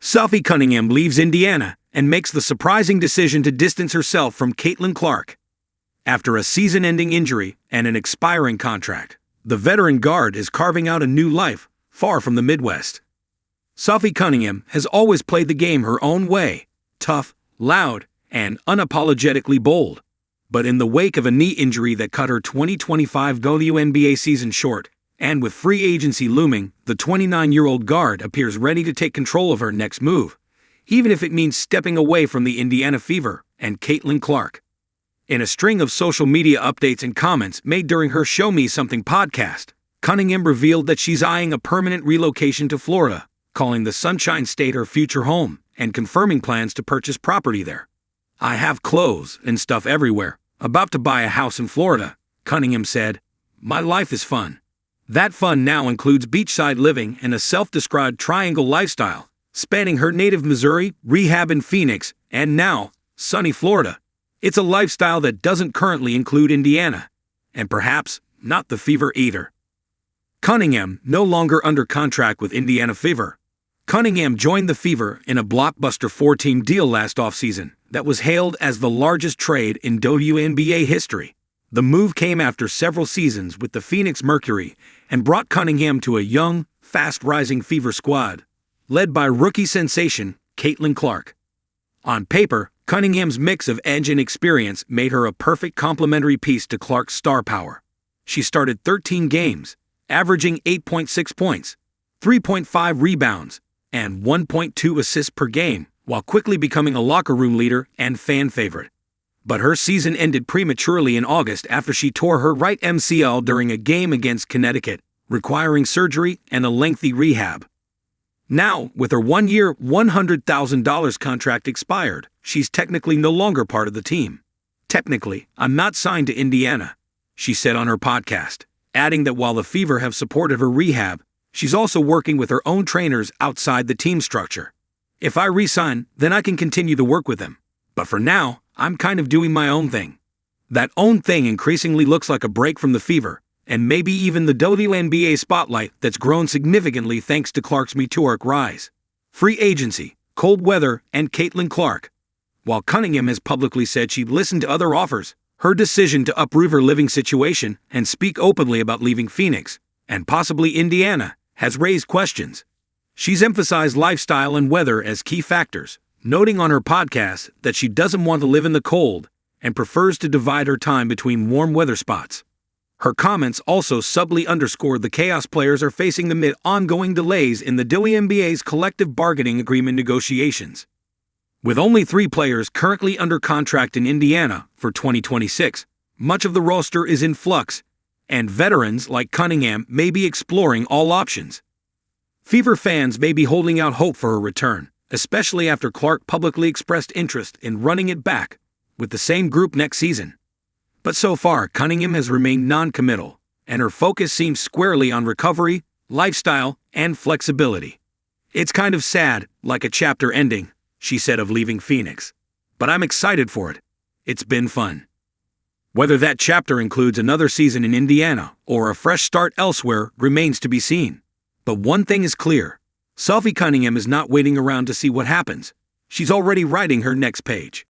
Sophie Cunningham leaves Indiana and makes the surprising decision to distance herself from Caitlin Clark. After a season-ending injury and an expiring contract, the veteran guard is carving out a new life far from the Midwest. Sophie Cunningham has always played the game her own way, tough, loud, and unapologetically bold. But in the wake of a knee injury that cut her 2025 WNBA season short, and with free agency looming, the 29-year-old guard appears ready to take control of her next move, even if it means stepping away from the Indiana Fever and Caitlin Clark. In a string of social media updates and comments made during her Show Me Something podcast, Cunningham revealed that she's eyeing a permanent relocation to Florida, calling the Sunshine State her future home, and confirming plans to purchase property there. "I have clothes and stuff everywhere. About to buy a house in Florida," Cunningham said. "My life is fun. That fun now includes beachside living and a self-described triangle lifestyle, spanning her native Missouri, rehab in Phoenix, and now, sunny Florida. It's a lifestyle that doesn't currently include Indiana, and perhaps not the Fever either." Cunningham, no longer under contract with Indiana Fever. Cunningham joined the Fever in a blockbuster 4-team deal last offseason that was hailed as the largest trade in WNBA history. The move came after several seasons with the Phoenix Mercury and brought Cunningham to a young, fast-rising Fever squad, led by rookie sensation Caitlin Clark. On paper, Cunningham's mix of edge and experience made her a perfect complementary piece to Clark's star power. She started 13 games, averaging 8.6 points, 3.5 rebounds, and 1.2 assists per game, while quickly becoming a locker room leader and fan favorite. But her season ended prematurely in August after she tore her right MCL during a game against Connecticut, requiring surgery and a lengthy rehab. Now, with her one-year, $100,000 contract expired, she's technically no longer part of the team. "Technically, I'm not signed to Indiana," she said on her podcast, adding that while the Fever have supported her rehab, she's also working with her own trainers outside the team structure. "If I re-sign, then I can continue to work with them. But for now, I'm kind of doing my own thing." That own thing increasingly looks like a break from the Fever, and maybe even the WNBA spotlight that's grown significantly thanks to Clark's meteoric rise. Free agency, cold weather, and Caitlin Clark. While Cunningham has publicly said she'd listen to other offers, her decision to uproot her living situation and speak openly about leaving Phoenix, and possibly Indiana, has raised questions. She's emphasized lifestyle and weather as key factors, noting on her podcast that she doesn't want to live in the cold and prefers to divide her time between warm weather spots. Her comments also subtly underscored the chaos players are facing amid ongoing delays in the WNBA's collective bargaining agreement negotiations. With only 3 players currently under contract in Indiana for 2026, much of the roster is in flux, and veterans like Cunningham may be exploring all options. Fever fans may be holding out hope for her return, especially after Clark publicly expressed interest in running it back with the same group next season. But so far, Cunningham has remained non-committal, and her focus seems squarely on recovery, lifestyle, and flexibility. "It's kind of sad, like a chapter ending," she said of leaving Phoenix. "But I'm excited for it. It's been fun." Whether that chapter includes another season in Indiana or a fresh start elsewhere remains to be seen. But one thing is clear. Sophie Cunningham is not waiting around to see what happens. She's already writing her next page.